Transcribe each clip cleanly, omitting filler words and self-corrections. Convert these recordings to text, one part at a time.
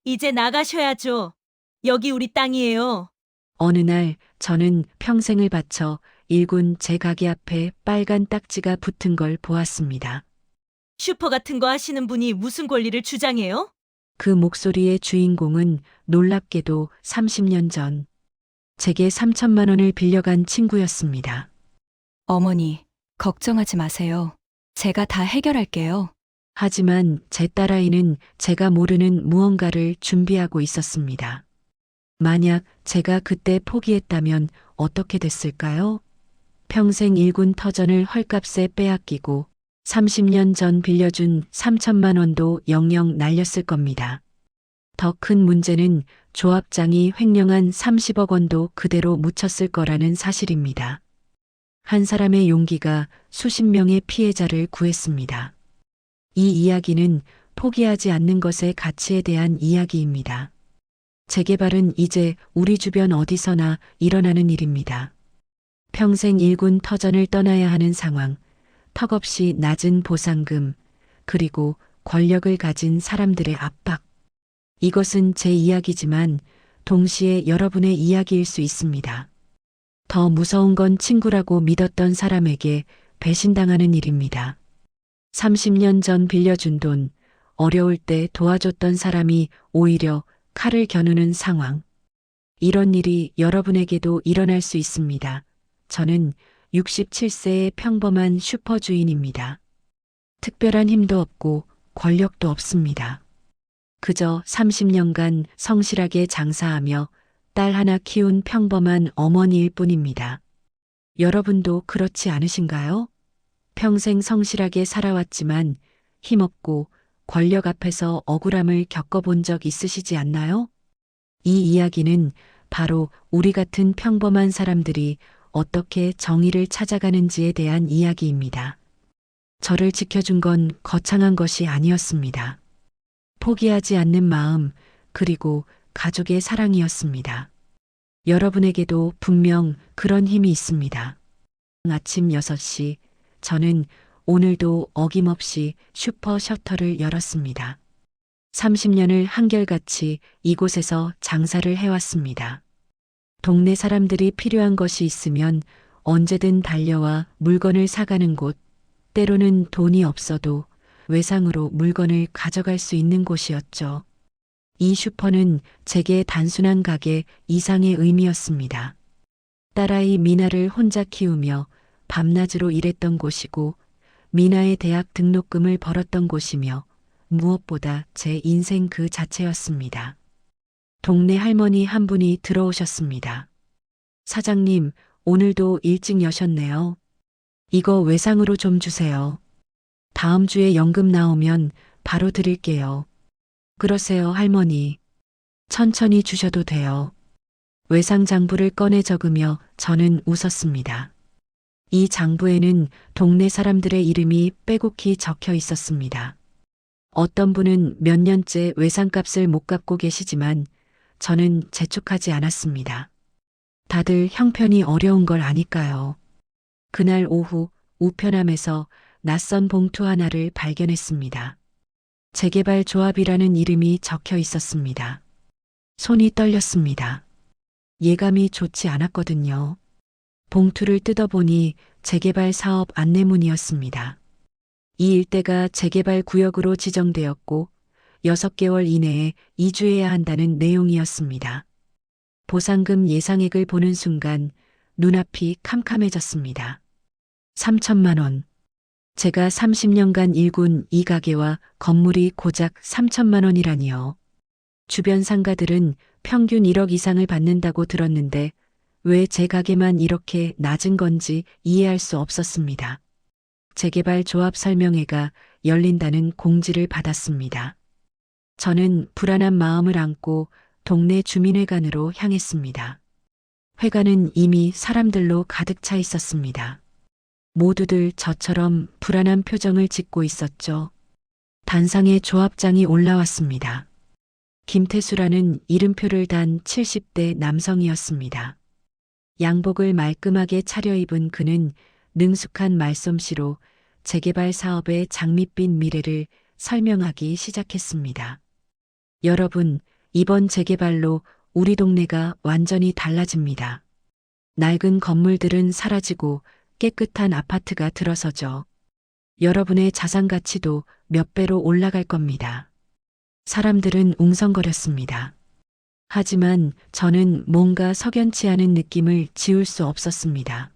이제 나가셔야죠. 여기 우리 땅이에요. 어느 날 저는 평생을 바쳐 일군 제 가게 앞에 빨간 딱지가 붙은 걸 보았습니다. 슈퍼 같은 거 하시는 분이 무슨 권리를 주장해요? 그 목소리의 주인공은 놀랍게도 30년 전 제게 3천만 원을 빌려간 친구였습니다. 어머니, 걱정하지 마세요. 제가 다 해결할게요. 하지만 제 딸아이는 제가 모르는 무언가를 준비하고 있었습니다. 만약 제가 그때 포기했다면 어떻게 됐을까요? 평생 일군 터전을 헐값에 빼앗기고 30년 전 빌려준 3천만 원도 영영 날렸을 겁니다. 더 큰 문제는 조합장이 횡령한 30억 원도 그대로 묻혔을 거라는 사실입니다. 한 사람의 용기가 수십 명의 피해자를 구했습니다. 이 이야기는 포기하지 않는 것의 가치에 대한 이야기입니다. 재개발은 이제 우리 주변 어디서나 일어나는 일입니다. 평생 일군 터전을 떠나야 하는 상황, 턱없이 낮은 보상금, 그리고 권력을 가진 사람들의 압박. 이것은 제 이야기지만 동시에 여러분의 이야기일 수 있습니다. 더 무서운 건 친구라고 믿었던 사람에게 배신당하는 일입니다. 30년 전 빌려준 돈, 어려울 때 도와줬던 사람이 오히려 칼을 겨누는 상황. 이런 일이 여러분에게도 일어날 수 있습니다. 저는 67세의 평범한 슈퍼주인입니다. 특별한 힘도 없고 권력도 없습니다. 그저 30년간 성실하게 장사하며 딸 하나 키운 평범한 어머니일 뿐입니다. 여러분도 그렇지 않으신가요? 평생 성실하게 살아왔지만 힘없고 권력 앞에서 억울함을 겪어본 적 있으시지 않나요? 이 이야기는 바로 우리 같은 평범한 사람들이 어떻게 정의를 찾아가는지에 대한 이야기입니다. 저를 지켜준 건 거창한 것이 아니었습니다. 포기하지 않는 마음, 그리고 가족의 사랑이었습니다. 여러분에게도 분명 그런 힘이 있습니다. 아침 6시, 저는 오늘도 어김없이 슈퍼 셔터를 열었습니다. 30년을 한결같이 이곳에서 장사를 해왔습니다. 동네 사람들이 필요한 것이 있으면 언제든 달려와 물건을 사가는 곳, 때로는 돈이 없어도 외상으로 물건을 가져갈 수 있는 곳이었죠. 이 슈퍼는 제게 단순한 가게 이상의 의미였습니다. 딸아이 미나를 혼자 키우며 밤낮으로 일했던 곳이고 미나의 대학 등록금을 벌었던 곳이며 무엇보다 제 인생 그 자체였습니다. 동네 할머니 한 분이 들어오셨습니다. 사장님, 오늘도 일찍 여셨네요. 이거 외상으로 좀 주세요. 다음 주에 연금 나오면 바로 드릴게요. 그러세요, 할머니. 천천히 주셔도 돼요. 외상 장부를 꺼내 적으며 저는 웃었습니다. 이 장부에는 동네 사람들의 이름이 빼곡히 적혀 있었습니다. 어떤 분은 몇 년째 외상값을 못 갚고 계시지만 저는 재촉하지 않았습니다. 다들 형편이 어려운 걸 아니까요. 그날 오후 우편함에서 낯선 봉투 하나를 발견했습니다. 재개발 조합이라는 이름이 적혀 있었습니다. 손이 떨렸습니다. 예감이 좋지 않았거든요. 봉투를 뜯어보니 재개발 사업 안내문이었습니다. 이 일대가 재개발 구역으로 지정되었고 6개월 이내에 이주해야 한다는 내용이었습니다. 보상금 예상액을 보는 순간 눈앞이 캄캄해졌습니다. 3천만 원. 제가 30년간 일군 이 가게와 건물이 고작 3천만 원이라니요. 주변 상가들은 평균 1억 이상을 받는다고 들었는데 왜 제 가게만 이렇게 낮은 건지 이해할 수 없었습니다. 재개발 조합 설명회가 열린다는 공지를 받았습니다. 저는 불안한 마음을 안고 동네 주민회관으로 향했습니다. 회관은 이미 사람들로 가득 차 있었습니다. 모두들 저처럼 불안한 표정을 짓고 있었죠. 단상에 조합장이 올라왔습니다. 김태수라는 이름표를 단 70대 남성이었습니다. 양복을 말끔하게 차려입은 그는 능숙한 말솜씨로 재개발 사업의 장밋빛 미래를 설명하기 시작했습니다. 여러분, 이번 재개발로 우리 동네가 완전히 달라집니다. 낡은 건물들은 사라지고 깨끗한 아파트가 들어서죠. 여러분의 자산 가치도 몇 배로 올라갈 겁니다. 사람들은 웅성거렸습니다. 하지만 저는 뭔가 석연치 않은 느낌을 지울 수 없었습니다.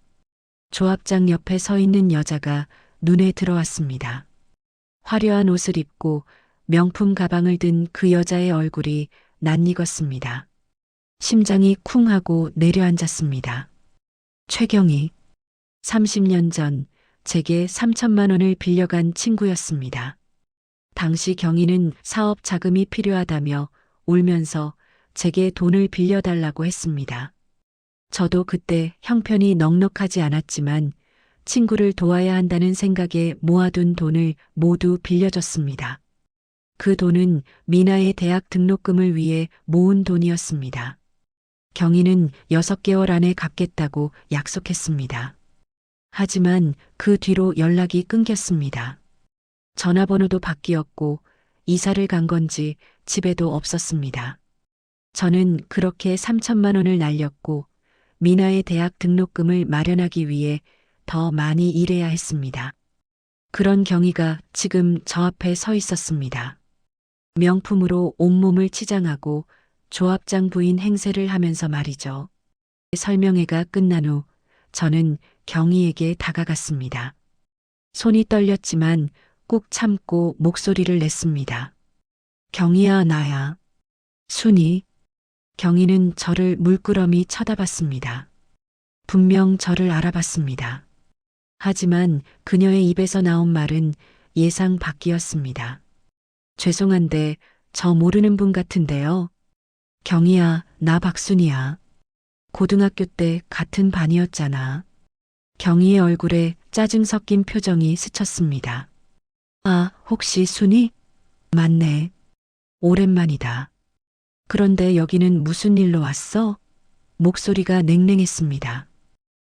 조합장 옆에 서 있는 여자가 눈에 들어왔습니다. 화려한 옷을 입고 명품 가방을 든 그 여자의 얼굴이 낯익었습니다. 심장이 쿵 하고 내려앉았습니다. 최경희, 30년 전 제게 3천만 원을 빌려간 친구였습니다. 당시 경희는 사업 자금이 필요하다며 울면서 제게 돈을 빌려달라고 했습니다. 저도 그때 형편이 넉넉하지 않았지만 친구를 도와야 한다는 생각에 모아둔 돈을 모두 빌려줬습니다. 그 돈은 미나의 대학 등록금을 위해 모은 돈이었습니다. 경희는 6개월 안에 갚겠다고 약속했습니다. 하지만 그 뒤로 연락이 끊겼습니다. 전화번호도 바뀌었고 이사를 간 건지 집에도 없었습니다. 저는 그렇게 3천만 원을 날렸고 미나의 대학 등록금을 마련하기 위해 더 많이 일해야 했습니다. 그런 경희가 지금 저 앞에 서 있었습니다. 명품으로 온몸을 치장하고 조합장 부인 행세를 하면서 말이죠. 설명회가 끝난 후 저는 경희에게 다가갔습니다. 손이 떨렸지만 꾹 참고 목소리를 냈습니다. 경희야, 나야. 순이. 경희는 저를 물끄러미 쳐다봤습니다. 분명 저를 알아봤습니다. 하지만 그녀의 입에서 나온 말은 예상 밖이었습니다. 죄송한데 저 모르는 분 같은데요. 경희야, 나 박순이야. 고등학교 때 같은 반이었잖아. 경희의 얼굴에 짜증 섞인 표정이 스쳤습니다. 아, 혹시 순이? 맞네. 오랜만이다. 그런데 여기는 무슨 일로 왔어? 목소리가 냉랭했습니다.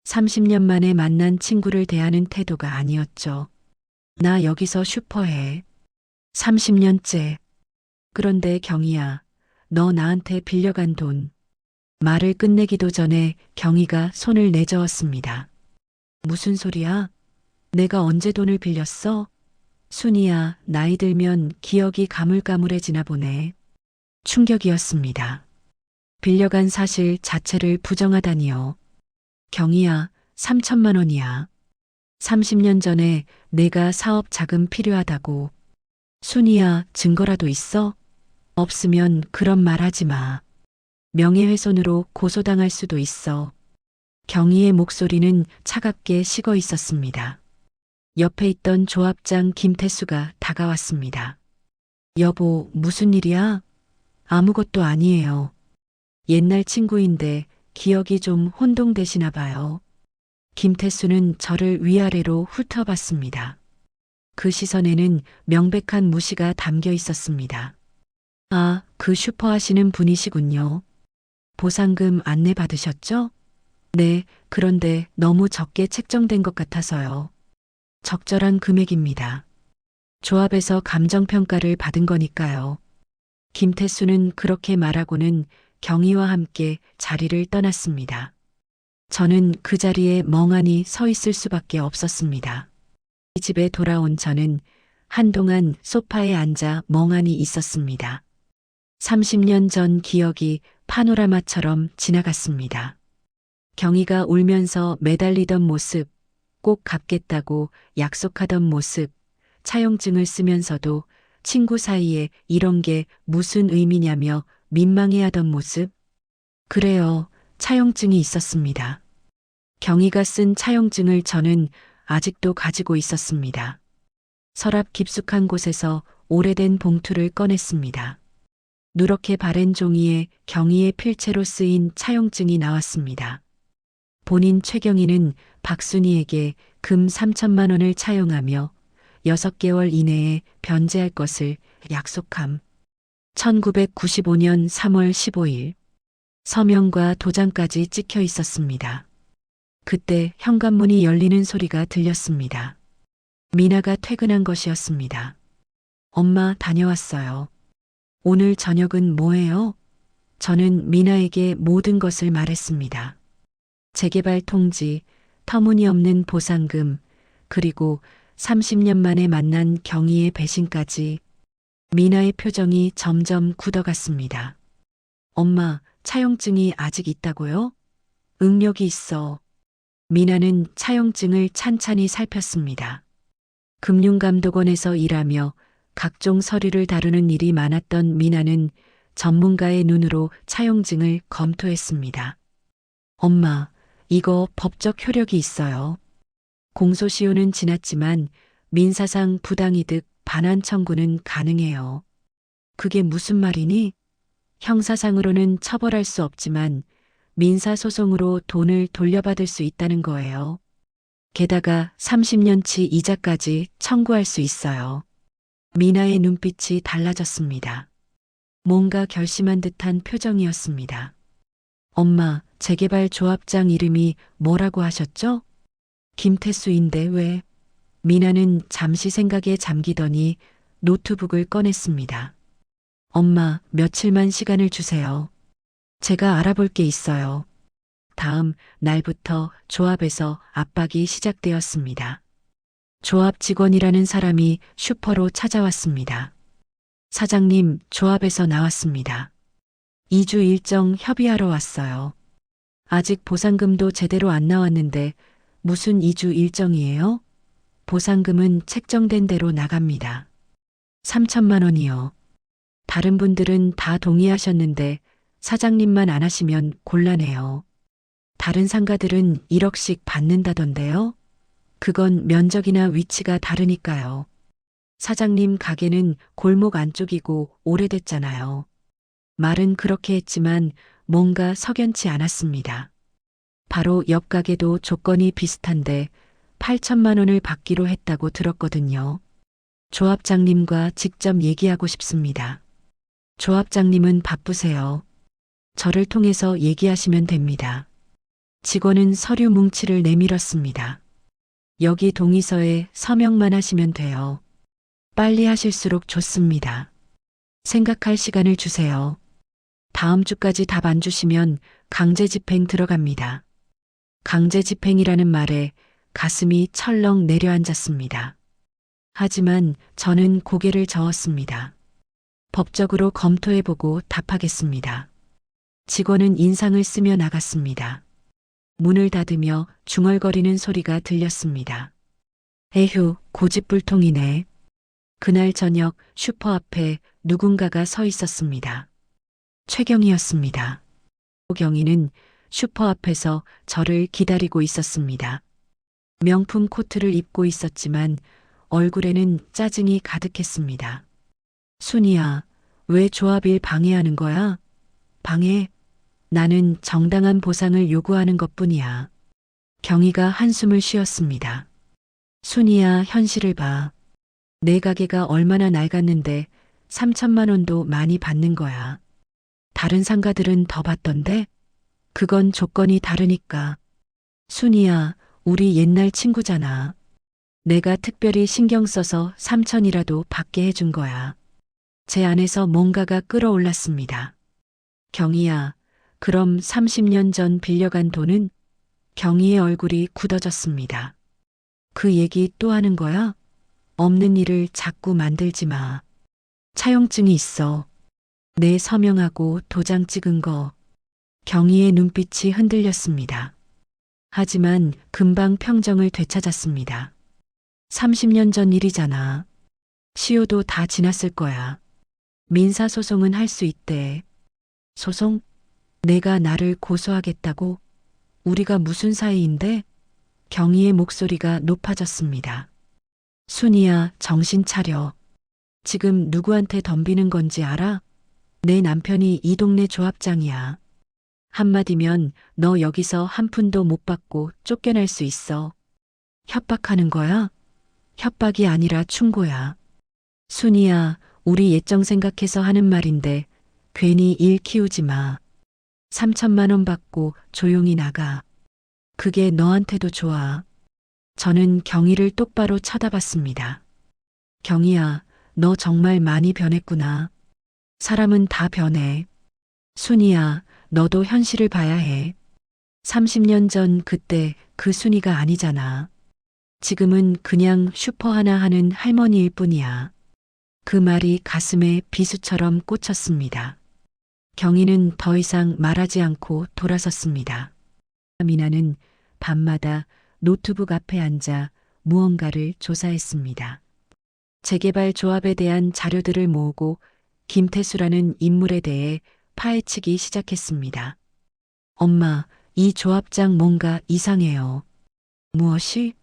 30년 만에 만난 친구를 대하는 태도가 아니었죠. 나 여기서 슈퍼해. 30년째. 그런데 경희야, 너 나한테 빌려간 돈. 말을 끝내기도 전에 경희가 손을 내저었습니다. 무슨 소리야? 내가 언제 돈을 빌렸어? 순이야, 나이 들면 기억이 가물가물해지나 보네. 충격이었습니다. 빌려간 사실 자체를 부정하다니요. 경희야, 3천만 원이야. 30년 전에 내가 사업 자금 필요하다고. 순이야, 증거라도 있어? 없으면 그런 말 하지 마. 명예훼손으로 고소당할 수도 있어. 경희의 목소리는 차갑게 식어 있었습니다. 옆에 있던 조합장 김태수가 다가왔습니다. 여보, 무슨 일이야? 아무것도 아니에요. 옛날 친구인데 기억이 좀 혼동되시나 봐요. 김태수는 저를 위아래로 훑어봤습니다. 그 시선에는 명백한 무시가 담겨 있었습니다. 아, 그 슈퍼 하시는 분이시군요. 보상금 안내 받으셨죠? 네, 그런데 너무 적게 책정된 것 같아서요. 적절한 금액입니다. 조합에서 감정평가를 받은 거니까요. 김태수는 그렇게 말하고는 경희와 함께 자리를 떠났습니다. 저는 그 자리에 멍하니 서 있을 수밖에 없었습니다. 집에 돌아온 저는 한동안 소파에 앉아 멍하니 있었습니다. 30년 전 기억이 파노라마처럼 지나갔습니다. 경희가 울면서 매달리던 모습, 꼭 갚겠다고 약속하던 모습, 차용증을 쓰면서도 친구 사이에 이런 게 무슨 의미냐며 민망해하던 모습. 그래요, 차용증이 있었습니다. 경희가 쓴 차용증을 저는 아직도 가지고 있었습니다. 서랍 깊숙한 곳에서 오래된 봉투를 꺼냈습니다. 누렇게 바랜 종이에 경희의 필체로 쓰인 차용증이 나왔습니다. 본인 최경희는 박순희에게 금 3천만 원을 차용하며 6개월 이내에 변제할 것을 약속함. 1995년 3월 15일. 서명과 도장까지 찍혀 있었습니다. 그때 현관문이 열리는 소리가 들렸습니다. 미나가 퇴근한 것이었습니다. 엄마, 다녀왔어요. 오늘 저녁은 뭐예요? 저는 미나에게 모든 것을 말했습니다. 재개발 통지, 터무니없는 보상금, 그리고 30년 만에 만난 경희의 배신까지. 미나의 표정이 점점 굳어갔습니다. 엄마, 차용증이 아직 있다고요? 응력이 있어. 미나는 차용증을 찬찬히 살폈습니다. 금융감독원에서 일하며 각종 서류를 다루는 일이 많았던 미나는 전문가의 눈으로 차용증을 검토했습니다. 엄마, 이거 법적 효력이 있어요. 공소시효는 지났지만 민사상 부당이득 반환 청구는 가능해요. 그게 무슨 말이니? 형사상으로는 처벌할 수 없지만 민사소송으로 돈을 돌려받을 수 있다는 거예요. 게다가 30년치 이자까지 청구할 수 있어요. 미나의 눈빛이 달라졌습니다. 뭔가 결심한 듯한 표정이었습니다. 엄마, 재개발 조합장 이름이 뭐라고 하셨죠? 김태수인데 왜? 미나는 잠시 생각에 잠기더니 노트북을 꺼냈습니다. 엄마, 며칠만 시간을 주세요. 제가 알아볼 게 있어요. 다음 날부터 조합에서 압박이 시작되었습니다. 조합 직원이라는 사람이 슈퍼로 찾아왔습니다. 사장님, 조합에서 나왔습니다. 2주 일정 협의하러 왔어요. 아직 보상금도 제대로 안 나왔는데 무슨 2주 일정이에요? 보상금은 책정된 대로 나갑니다. 3천만 원이요. 다른 분들은 다 동의하셨는데 사장님만 안 하시면 곤란해요. 다른 상가들은 1억씩 받는다던데요? 그건 면적이나 위치가 다르니까요. 사장님 가게는 골목 안쪽이고 오래됐잖아요. 말은 그렇게 했지만 뭔가 석연치 않았습니다. 바로 옆 가게도 조건이 비슷한데 8천만 원을 받기로 했다고 들었거든요. 조합장님과 직접 얘기하고 싶습니다. 조합장님은 바쁘세요. 저를 통해서 얘기하시면 됩니다. 직원은 서류 뭉치를 내밀었습니다. 여기 동의서에 서명만 하시면 돼요. 빨리 하실수록 좋습니다. 생각할 시간을 주세요. 다음 주까지 답 안 주시면 강제 집행 들어갑니다. 강제 집행이라는 말에 가슴이 철렁 내려앉았습니다. 하지만 저는 고개를 저었습니다. 법적으로 검토해보고 답하겠습니다. 직원은 인상을 쓰며 나갔습니다. 문을 닫으며 중얼거리는 소리가 들렸습니다. 에휴, 고집불통이네. 그날 저녁 슈퍼 앞에 누군가가 서 있었습니다. 최경이었습니다. 경이는 슈퍼 앞에서 저를 기다리고 있었습니다. 명품 코트를 입고 있었지만 얼굴에는 짜증이 가득했습니다. 순이야, 왜 조합일 방해하는 거야? 방해? 나는 정당한 보상을 요구하는 것뿐이야. 경희가 한숨을 쉬었습니다. 순이야, 현실을 봐. 내 가게가 얼마나 낡았는데 3천만 원도 많이 받는 거야. 다른 상가들은 더 받던데? 그건 조건이 다르니까. 순이야, 우리 옛날 친구잖아. 내가 특별히 신경 써서 3천이라도 받게 해준 거야. 제 안에서 뭔가가 끌어올랐습니다. 경희야, 그럼 30년 전 빌려간 돈은? 경희의 얼굴이 굳어졌습니다. 그 얘기 또 하는 거야? 없는 일을 자꾸 만들지 마. 차용증이 있어. 내 서명하고 도장 찍은 거. 경희의 눈빛이 흔들렸습니다. 하지만 금방 평정을 되찾았습니다. 30년 전 일이잖아. 시효도 다 지났을 거야. 민사소송은 할 수 있대. 소송? 내가 나를 고소하겠다고? 우리가 무슨 사이인데? 경희의 목소리가 높아졌습니다. 순이야, 정신 차려. 지금 누구한테 덤비는 건지 알아? 내 남편이 이 동네 조합장이야. 한마디면 너 여기서 한 푼도 못 받고 쫓겨날 수 있어. 협박하는 거야? 협박이 아니라 충고야. 순이야, 우리 예정 생각해서 하는 말인데 괜히 일 키우지 마. 3천만 원 받고 조용히 나가. 그게 너한테도 좋아. 저는 경희를 똑바로 쳐다봤습니다. 경희야, 너 정말 많이 변했구나. 사람은 다 변해. 순이야, 너도 현실을 봐야 해. 30년 전 그때 그 순이가 아니잖아. 지금은 그냥 슈퍼 하나 하는 할머니일 뿐이야. 그 말이 가슴에 비수처럼 꽂혔습니다. 경희는 더 이상 말하지 않고 돌아섰습니다. 미나는 밤마다 노트북 앞에 앉아 무언가를 조사했습니다. 재개발 조합에 대한 자료들을 모으고 김태수라는 인물에 대해 파헤치기 시작했습니다. 엄마, 이 조합장 뭔가 이상해요. 무엇이?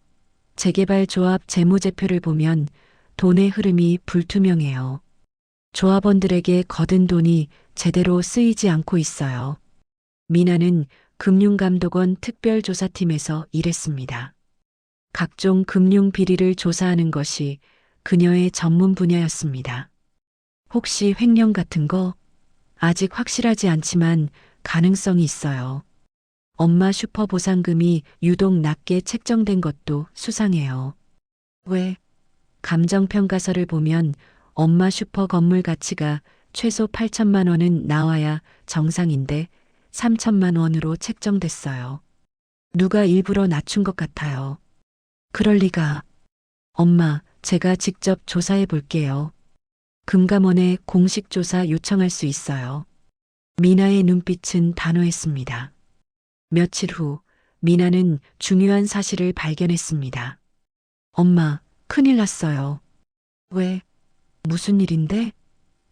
재개발 조합 재무제표를 보면 돈의 흐름이 불투명해요. 조합원들에게 거둔 돈이 제대로 쓰이지 않고 있어요. 미나는 금융감독원 특별조사팀에서 일했습니다. 각종 금융 비리를 조사하는 것이 그녀의 전문 분야였습니다. 혹시 횡령 같은 거? 아직 확실하지 않지만 가능성이 있어요. 엄마 슈퍼 보상금이 유독 낮게 책정된 것도 수상해요. 왜? 감정평가서를 보면 엄마 슈퍼 건물 가치가 최소 8천만 원은 나와야 정상인데 3천만 원으로 책정됐어요. 누가 일부러 낮춘 것 같아요. 그럴 리가. 엄마, 제가 직접 조사해 볼게요. 금감원에 공식 조사 요청할 수 있어요. 미나의 눈빛은 단호했습니다. 며칠 후 미나는 중요한 사실을 발견했습니다. 엄마, 큰일 났어요. 왜? 무슨 일인데?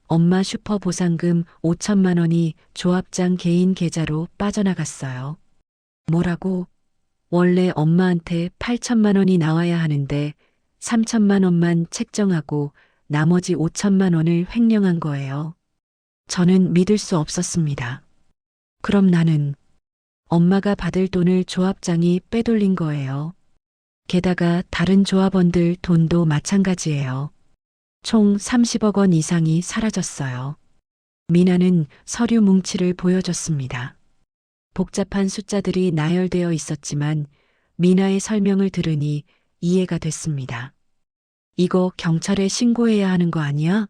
엄마 슈퍼 보상금 5천만 원이 조합장 개인 계좌로 빠져나갔어요. 뭐라고? 원래 엄마한테 8천만 원이 나와야 하는데 3천만 원만 책정하고 나머지 5천만 원을 횡령한 거예요. 저는 믿을 수 없었습니다. 그럼 나는 엄마가 받을 돈을 조합장이 빼돌린 거예요. 게다가 다른 조합원들 돈도 마찬가지예요. 총 30억 원 이상이 사라졌어요. 미나는 서류 뭉치를 보여줬습니다. 복잡한 숫자들이 나열되어 있었지만 미나의 설명을 들으니 이해가 됐습니다. 이거 경찰에 신고해야 하는 거 아니야?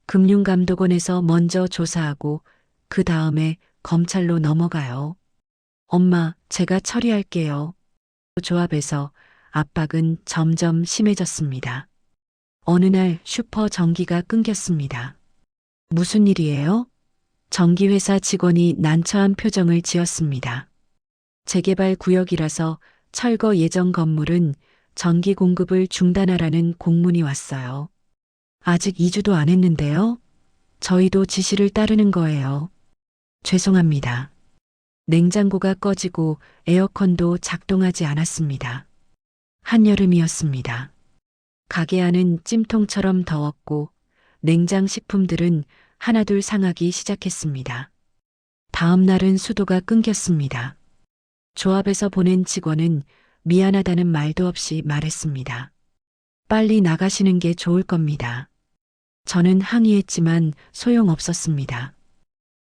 금융감독원에서 먼저 조사하고 그 다음에 검찰로 넘어가요. 엄마, 제가 처리할게요. 조합에서 압박은 점점 심해졌습니다. 어느 날 슈퍼 전기가 끊겼습니다. 무슨 일이에요? 전기회사 직원이 난처한 표정을 지었습니다. 재개발 구역이라서 철거 예정 건물은 전기 공급을 중단하라는 공문이 왔어요. 아직 2주도 안 했는데요. 저희도 지시를 따르는 거예요. 죄송합니다. 냉장고가 꺼지고 에어컨도 작동하지 않았습니다. 한여름이었습니다. 가게 안은 찜통처럼 더웠고 냉장 식품들은 하나둘 상하기 시작했습니다. 다음 날은 수도가 끊겼습니다. 조합에서 보낸 직원은 미안하다는 말도 없이 말했습니다. 빨리 나가시는 게 좋을 겁니다. 저는 항의했지만 소용없었습니다.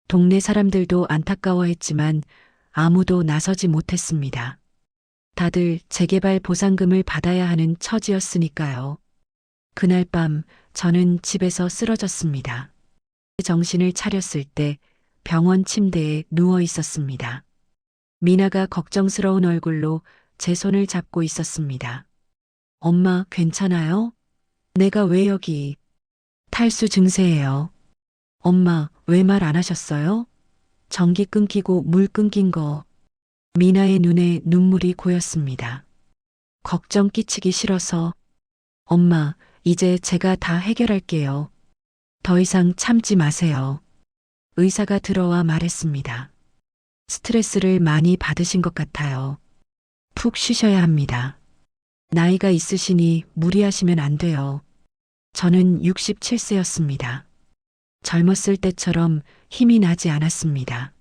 동네 사람들도 안타까워했지만 아무도 나서지 못했습니다. 다들 재개발 보상금을 받아야 하는 처지였으니까요. 그날 밤 저는 집에서 쓰러졌습니다. 정신을 차렸을 때 병원 침대에 누워 있었습니다. 미나가 걱정스러운 얼굴로 제 손을 잡고 있었습니다. 엄마, 괜찮아요? 내가 왜 여기? 탈수 증세예요. 엄마, 왜 말 안 하셨어요? 전기 끊기고 물 끊긴 거. 미나의 눈에 눈물이 고였습니다. 걱정 끼치기 싫어서. 엄마, 이제 제가 다 해결할게요. 더 이상 참지 마세요. 의사가 들어와 말했습니다. 스트레스를 많이 받으신 것 같아요. 푹 쉬셔야 합니다. 나이가 있으시니 무리하시면 안 돼요. 저는 67세였습니다. 젊었을 때처럼 힘이 나지 않았습니다.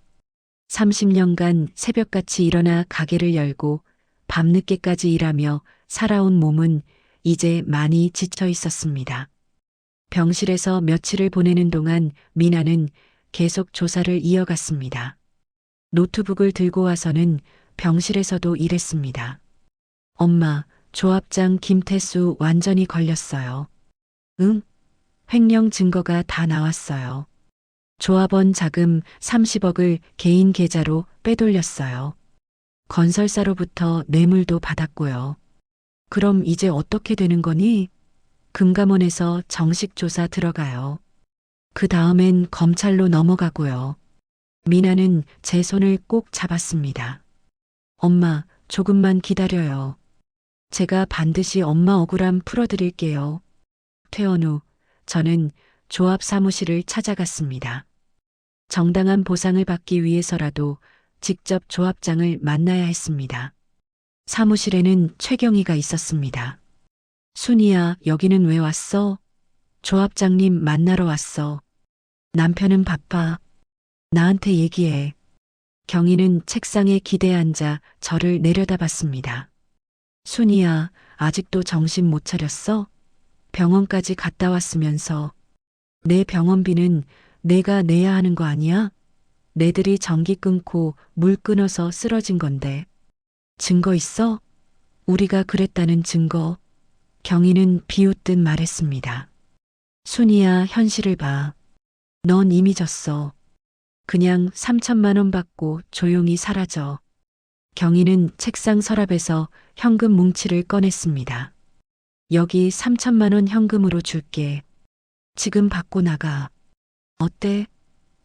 30년간 새벽같이 일어나 가게를 열고 밤늦게까지 일하며 살아온 몸은 이제 많이 지쳐 있었습니다. 병실에서 며칠을 보내는 동안 미나는 계속 조사를 이어갔습니다. 노트북을 들고 와서는 병실에서도 일했습니다. 엄마, 조합장 김태수 완전히 걸렸어요. 응? 횡령 증거가 다 나왔어요. 조합원 자금 30억을 개인 계좌로 빼돌렸어요. 건설사로부터 뇌물도 받았고요. 그럼 이제 어떻게 되는 거니? 금감원에서 정식 조사 들어가요. 그 다음엔 검찰로 넘어가고요. 미나는 제 손을 꼭 잡았습니다. 엄마, 조금만 기다려요. 제가 반드시 엄마 억울함 풀어드릴게요. 퇴원 후 저는 조합 사무실을 찾아갔습니다. 정당한 보상을 받기 위해서라도 직접 조합장을 만나야 했습니다. 사무실에는 최경희가 있었습니다. 순이야, 여기는 왜 왔어? 조합장님 만나러 왔어. 남편은 바빠. 나한테 얘기해. 경희는 책상에 기대 앉아 저를 내려다봤습니다. 순이야, 아직도 정신 못 차렸어? 병원까지 갔다 왔으면서. 내 병원비는 내가 내야 하는 거 아니야? 내들이 전기 끊고 물 끊어서 쓰러진 건데. 증거 있어? 우리가 그랬다는 증거. 경희는 비웃듯 말했습니다. 순이야, 현실을 봐. 넌 이미 졌어. 그냥 3천만 원 받고 조용히 사라져. 경희는 책상 서랍에서 현금 뭉치를 꺼냈습니다. 여기 3천만 원 현금으로 줄게. 지금 받고 나가. 어때?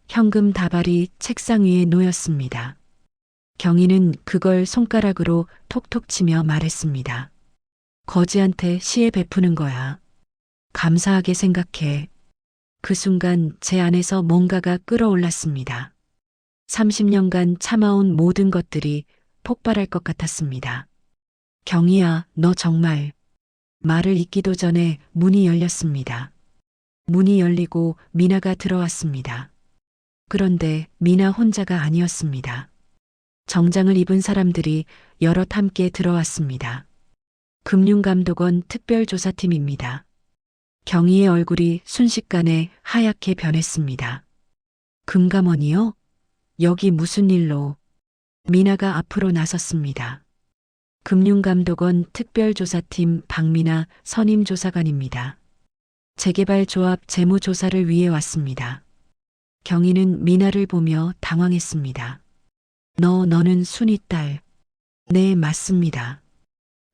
현금 다발이 책상 위에 놓였습니다. 경희는 그걸 손가락으로 톡톡 치며 말했습니다. 거지한테 시혜 베푸는 거야. 감사하게 생각해. 그 순간 제 안에서 뭔가가 끓어올랐습니다. 30년간 참아온 모든 것들이 폭발할 것 같았습니다. 경희야, 너 정말. 말을 잇기도 전에 문이 열렸습니다. 문이 열리고 미나가 들어왔습니다. 그런데 미나 혼자가 아니었습니다. 정장을 입은 사람들이 여럿 함께 들어왔습니다. 금융감독원 특별조사팀입니다. 경희의 얼굴이 순식간에 하얗게 변했습니다. 금감원이요? 여기 무슨 일로? 미나가 앞으로 나섰습니다. 금융감독원 특별조사팀 박미나 선임조사관입니다. 재개발조합 재무조사를 위해 왔습니다. 경희는 미나를 보며 당황했습니다. 너는 순이 딸. 네, 맞습니다.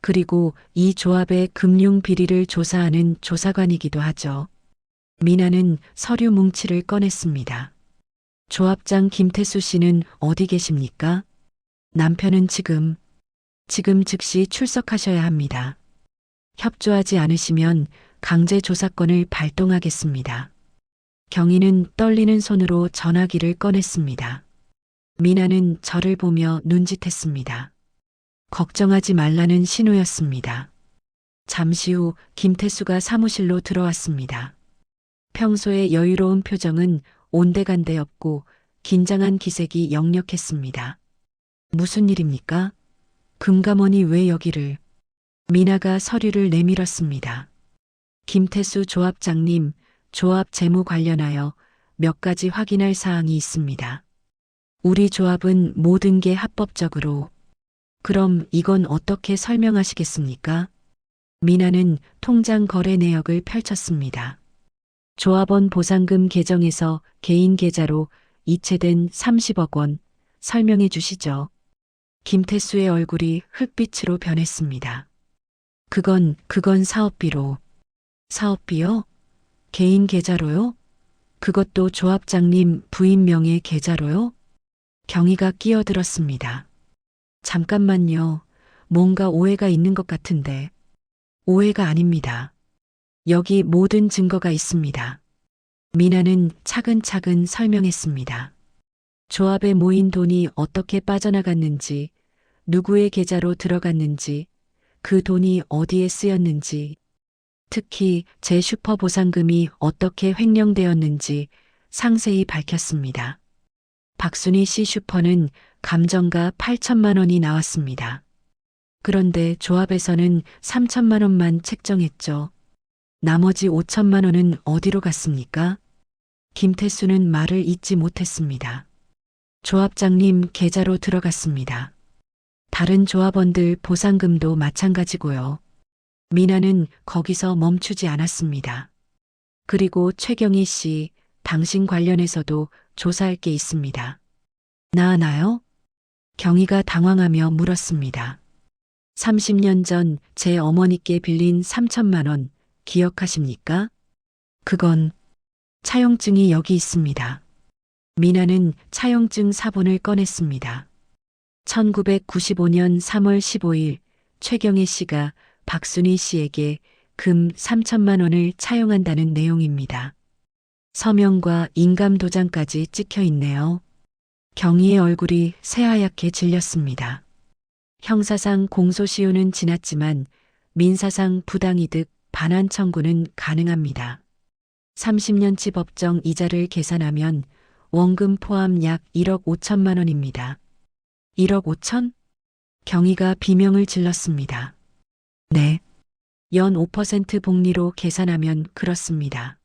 그리고 이 조합의 금융 비리를 조사하는 조사관이기도 하죠. 미나는 서류 뭉치를 꺼냈습니다. 조합장 김태수 씨는 어디 계십니까? 남편은 지금 즉시 출석하셔야 합니다. 협조하지 않으시면 강제 조사권을 발동하겠습니다. 경희는 떨리는 손으로 전화기를 꺼냈습니다. 미나는 저를 보며 눈짓했습니다. 걱정하지 말라는 신호였습니다. 잠시 후 김태수가 사무실로 들어왔습니다. 평소의 여유로운 표정은 온데간데 없고 긴장한 기색이 역력했습니다. 무슨 일입니까? 금감원이 왜 여기를? 미나가 서류를 내밀었습니다. 김태수 조합장님, 조합 재무 관련하여 몇 가지 확인할 사항이 있습니다. 우리 조합은 모든 게 합법적으로. 그럼 이건 어떻게 설명하시겠습니까? 미나는 통장 거래 내역을 펼쳤습니다. 조합원 보상금 계정에서 개인 계좌로 이체된 30억 원 설명해 주시죠. 김태수의 얼굴이 흙빛으로 변했습니다. 그건 사업비로. 사업비요? 개인 계좌로요? 그것도 조합장님 부인 명의 계좌로요? 경희가 끼어들었습니다. 잠깐만요. 뭔가 오해가 있는 것 같은데. 오해가 아닙니다. 여기 모든 증거가 있습니다. 미나는 차근차근 설명했습니다. 조합에 모인 돈이 어떻게 빠져나갔는지, 누구의 계좌로 들어갔는지, 그 돈이 어디에 쓰였는지, 특히 제 슈퍼 보상금이 어떻게 횡령되었는지 상세히 밝혔습니다. 박순희 씨 슈퍼는 감정가 8천만 원이 나왔습니다. 그런데 조합에서는 3천만 원만 책정했죠. 나머지 5천만 원은 어디로 갔습니까? 김태수는 말을 잇지 못했습니다. 조합장님 계좌로 들어갔습니다. 다른 조합원들 보상금도 마찬가지고요. 미나는 거기서 멈추지 않았습니다. 그리고 최경희 씨, 당신 관련해서도 조사할 게 있습니다. 나요? 경희가 당황하며 물었습니다. 30년 전 제 어머니께 빌린 3천만 원 기억하십니까? 그건 차용증이 여기 있습니다. 미나는 차용증 사본을 꺼냈습니다. 1995년 3월 15일 최경희 씨가 박순희 씨에게 금 3천만 원을 차용한다는 내용입니다. 서명과 인감 도장까지 찍혀 있네요. 경희의 얼굴이 새하얗게 질렸습니다. 형사상 공소시효는 지났지만 민사상 부당이득 반환 청구는 가능합니다. 30년치 법정 이자를 계산하면 원금 포함 약 1억 5천만 원입니다. 1억 5천? 경희가 비명을 질렀습니다. 네. 연 5% 복리로 계산하면 그렇습니다.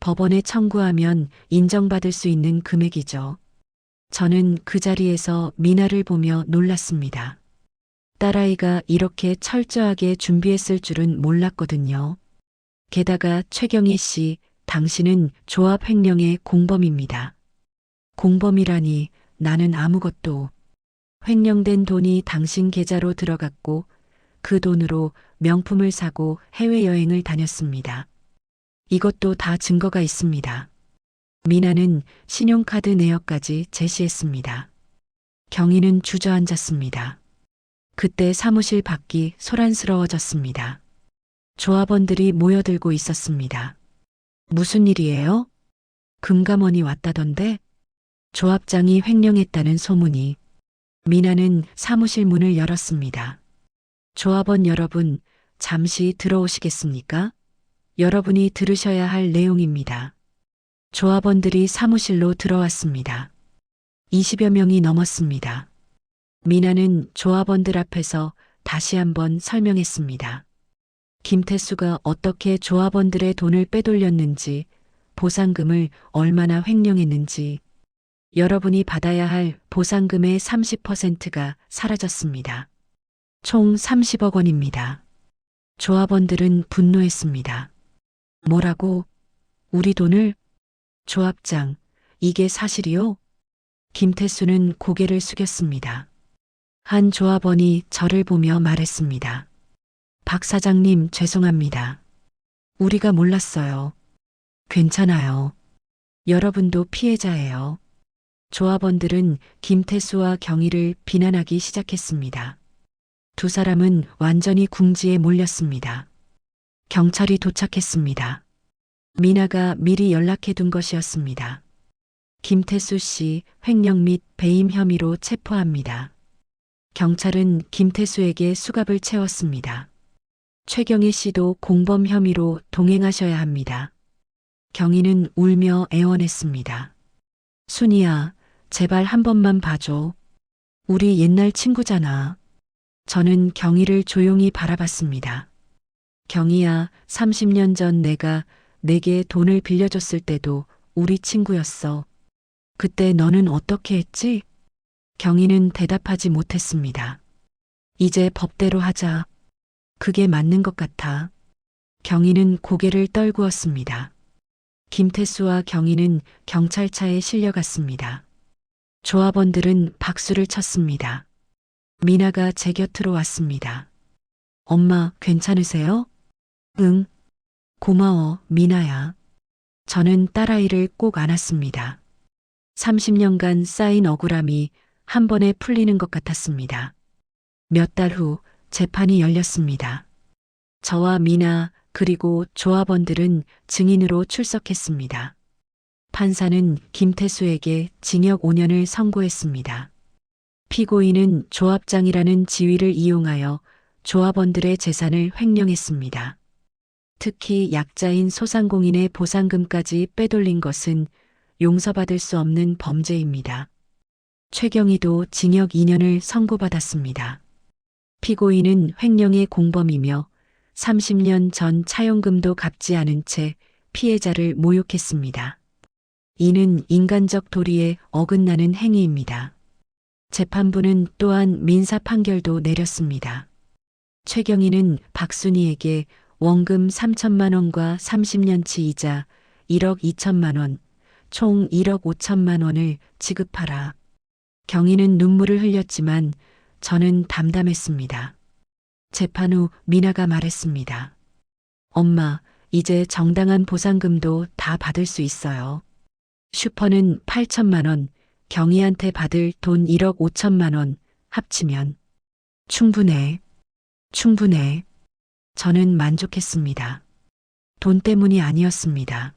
법원에 청구하면 인정받을 수 있는 금액이죠. 저는 그 자리에서 미나를 보며 놀랐습니다. 딸아이가 이렇게 철저하게 준비했을 줄은 몰랐거든요. 게다가 최경희 씨, 당신은 조합 횡령의 공범입니다. 공범이라니 나는 아무것도. 횡령된 돈이 당신 계좌로 들어갔고 그 돈으로 명품을 사고 해외여행을 다녔습니다. 이것도 다 증거가 있습니다. 미나는 신용카드 내역까지 제시했습니다. 경희는 주저앉았습니다. 그때 사무실 밖이 소란스러워졌습니다. 조합원들이 모여들고 있었습니다. 무슨 일이에요? 금감원이 왔다던데? 조합장이 횡령했다는 소문이. 미나는 사무실 문을 열었습니다. 조합원 여러분, 잠시 들어오시겠습니까? 여러분이 들으셔야 할 내용입니다. 조합원들이 사무실로 들어왔습니다. 20여 명이 넘었습니다. 미나는 조합원들 앞에서 다시 한번 설명했습니다. 김태수가 어떻게 조합원들의 돈을 빼돌렸는지, 보상금을 얼마나 횡령했는지, 여러분이 받아야 할 보상금의 30%가 사라졌습니다. 총 30억 원입니다. 조합원들은 분노했습니다. 뭐라고? 우리 돈을? 조합장, 이게 사실이요? 김태수는 고개를 숙였습니다. 한 조합원이 저를 보며 말했습니다. 박 사장님, 죄송합니다. 우리가 몰랐어요. 괜찮아요. 여러분도 피해자예요. 조합원들은 김태수와 경희를 비난하기 시작했습니다. 두 사람은 완전히 궁지에 몰렸습니다. 경찰이 도착했습니다. 미나가 미리 연락해둔 것이었습니다. 김태수 씨 횡령 및 배임 혐의로 체포합니다. 경찰은 김태수에게 수갑을 채웠습니다. 최경희 씨도 공범 혐의로 동행하셔야 합니다. 경희는 울며 애원했습니다. 순이야, 제발 한 번만 봐줘. 우리 옛날 친구잖아. 저는 경희를 조용히 바라봤습니다. 경희야, 30년 전 내가 내게 돈을 빌려줬을 때도 우리 친구였어. 그때 너는 어떻게 했지? 경희는 대답하지 못했습니다. 이제 법대로 하자. 그게 맞는 것 같아. 경희는 고개를 떨구었습니다. 김태수와 경희는 경찰차에 실려갔습니다. 조합원들은 박수를 쳤습니다. 미나가 제 곁으로 왔습니다. 엄마, 괜찮으세요? 응. 고마워, 미나야. 저는 딸아이를 꼭 안았습니다. 30년간 쌓인 억울함이 한 번에 풀리는 것 같았습니다. 몇 달 후 재판이 열렸습니다. 저와 미나 그리고 조합원들은 증인으로 출석했습니다. 판사는 김태수에게 징역 5년을 선고했습니다. 피고인은 조합장이라는 지위를 이용하여 조합원들의 재산을 횡령했습니다. 특히 약자인 소상공인의 보상금까지 빼돌린 것은 용서받을 수 없는 범죄입니다. 최경희도 징역 2년을 선고받았습니다. 피고인은 횡령의 공범이며 30년 전 차용금도 갚지 않은 채 피해자를 모욕했습니다. 이는 인간적 도리에 어긋나는 행위입니다. 재판부는 또한 민사 판결도 내렸습니다. 최경희는 박순희에게 원금 3천만 원과 30년치 이자 1억 2천만 원, 총 1억 5천만 원을 지급하라. 경희는 눈물을 흘렸지만 저는 담담했습니다. 재판 후 미나가 말했습니다. 엄마, 이제 정당한 보상금도 다 받을 수 있어요. 슈퍼는 8천만 원, 경희한테 받을 돈 1억 5천만 원 합치면 충분해. 충분해. 저는 만족했습니다. 돈 때문이 아니었습니다.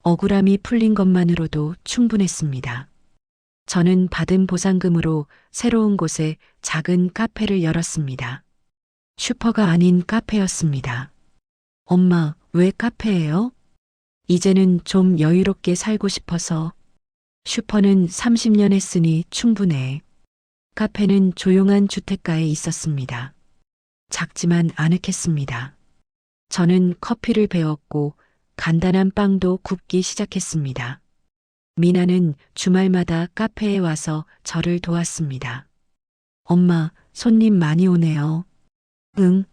억울함이 풀린 것만으로도 충분했습니다. 저는 받은 보상금으로 새로운 곳에 작은 카페를 열었습니다. 슈퍼가 아닌 카페였습니다. 엄마, 왜 카페예요? 이제는 좀 여유롭게 살고 싶어서. 슈퍼는 30년 했으니 충분해. 카페는 조용한 주택가에 있었습니다. 작지만 아늑했습니다. 저는 커피를 배웠고 간단한 빵도 굽기 시작했습니다. 미나는 주말마다 카페에 와서 저를 도왔습니다. 엄마, 손님 많이 오네요. 응.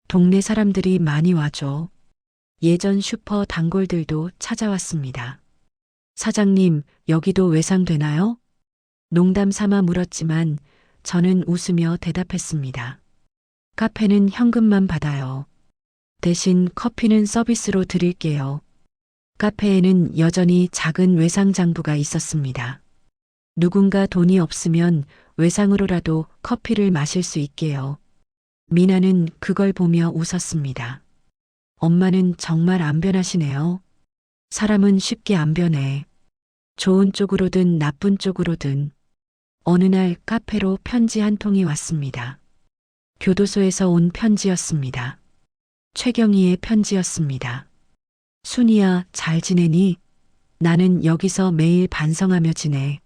동네 사람들이 많이 와줘. 예전 슈퍼 단골들도 찾아왔습니다. 사장님, 여기도 외상되나요? 농담 삼아 물었지만 저는 웃으며 대답했습니다. 카페는 현금만 받아요. 대신 커피는 서비스로 드릴게요. 카페에는 여전히 작은 외상 장부가 있었습니다. 누군가 돈이 없으면 외상으로라도 커피를 마실 수 있게요. 미나는 그걸 보며 웃었습니다. 엄마는 정말 안 변하시네요. 사람은 쉽게 안 변해. 좋은 쪽으로든 나쁜 쪽으로든. 어느 날 카페로 편지 한 통이 왔습니다. 교도소에서 온 편지였습니다. 최경희의 편지였습니다. 순이야, 잘 지내니? 나는 여기서 매일 반성하며 지내.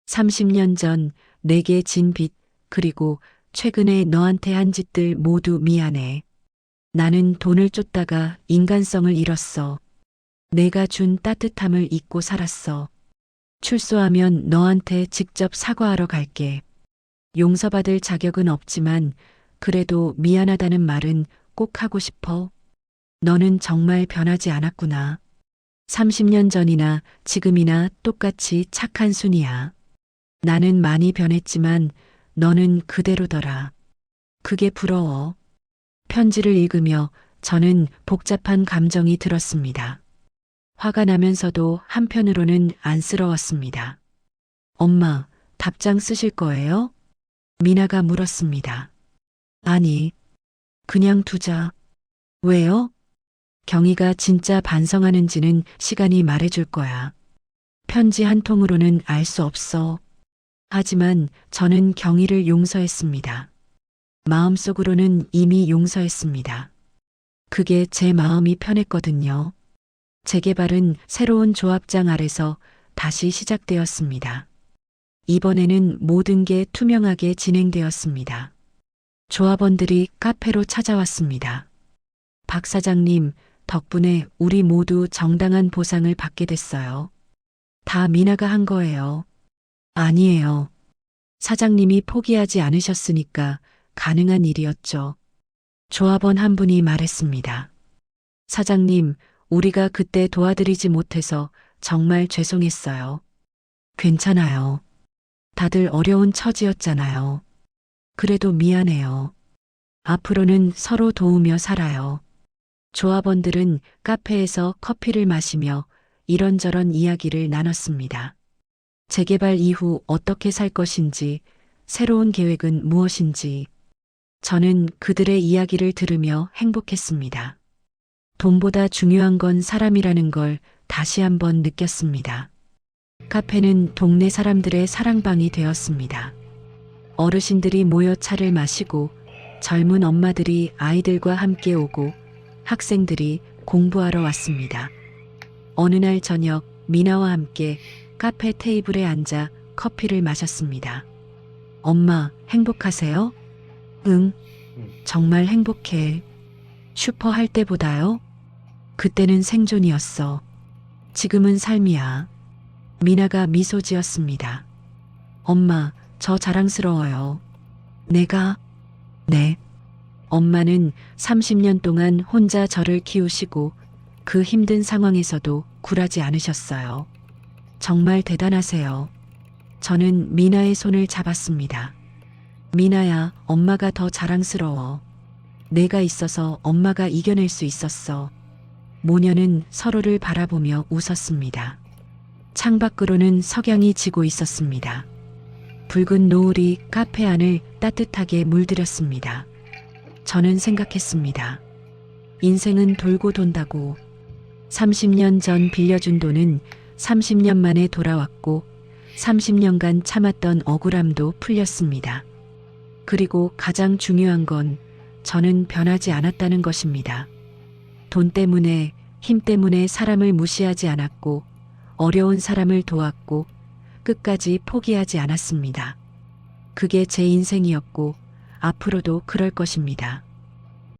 30년 전 내게 진 빚, 그리고 최근에 너한테 한 짓들 모두 미안해. 나는 돈을 쫓다가 인간성을 잃었어. 내가 준 따뜻함을 잊고 살았어. 출소하면 너한테 직접 사과하러 갈게. 용서받을 자격은 없지만 그래도 미안하다는 말은 꼭 하고 싶어. 너는 정말 변하지 않았구나. 30년 전이나 지금이나 똑같이 착한 순이야. 나는 많이 변했지만 너는 그대로더라. 그게 부러워. 편지를 읽으며 저는 복잡한 감정이 들었습니다. 화가 나면서도 한편으로는 안쓰러웠습니다. 엄마, 답장 쓰실 거예요? 미나가 물었습니다. 아니, 그냥 두자. 왜요? 경희가 진짜 반성하는지는 시간이 말해줄 거야. 편지 한 통으로는 알 수 없어. 하지만 저는 경희를 용서했습니다. 마음속으로는 이미 용서했습니다. 그게 제 마음이 편했거든요. 재개발은 새로운 조합장 아래서 다시 시작되었습니다. 이번에는 모든 게 투명하게 진행되었습니다. 조합원들이 카페로 찾아왔습니다. 박 사장님, 덕분에 우리 모두 정당한 보상을 받게 됐어요. 다 미나가 한 거예요. 아니에요. 사장님이 포기하지 않으셨으니까 가능한 일이었죠. 조합원 한 분이 말했습니다. 사장님, 우리가 그때 도와드리지 못해서 정말 죄송했어요. 괜찮아요. 다들 어려운 처지였잖아요. 그래도 미안해요. 앞으로는 서로 도우며 살아요. 조합원들은 카페에서 커피를 마시며 이런저런 이야기를 나눴습니다. 재개발 이후 어떻게 살 것인지, 새로운 계획은 무엇인지. 저는 그들의 이야기를 들으며 행복했습니다. 돈보다 중요한 건 사람이라는 걸 다시 한번 느꼈습니다. 카페는 동네 사람들의 사랑방이 되었습니다. 어르신들이 모여 차를 마시고 젊은 엄마들이 아이들과 함께 오고 학생들이 공부하러 왔습니다. 어느 날 저녁 미나와 함께 카페 테이블에 앉아 커피를 마셨습니다. 엄마, 행복하세요? 응, 정말 행복해. 슈퍼 할 때보다요? 그때는 생존이었어. 지금은 삶이야. 미나가 미소 지었습니다. 엄마, 저 자랑스러워요. 내가? 네. 엄마는 30년 동안 혼자 저를 키우시고 그 힘든 상황에서도 굴하지 않으셨어요. 정말 대단하세요. 저는 미나의 손을 잡았습니다. 미나야, 엄마가 더 자랑스러워. 내가 있어서 엄마가 이겨낼 수 있었어. 모녀는 서로를 바라보며 웃었습니다. 창밖으로는 석양이 지고 있었습니다. 붉은 노을이 카페 안을 따뜻하게 물들였습니다. 저는 생각했습니다. 인생은 돌고 돈다고. 30년 전 빌려준 돈은 30년 만에 돌아왔고 30년간 참았던 억울함도 풀렸습니다. 그리고 가장 중요한 건 저는 변하지 않았다는 것입니다. 돈 때문에, 힘 때문에 사람을 무시하지 않았고 어려운 사람을 도왔고 끝까지 포기하지 않았습니다. 그게 제 인생이었고 앞으로도 그럴 것입니다.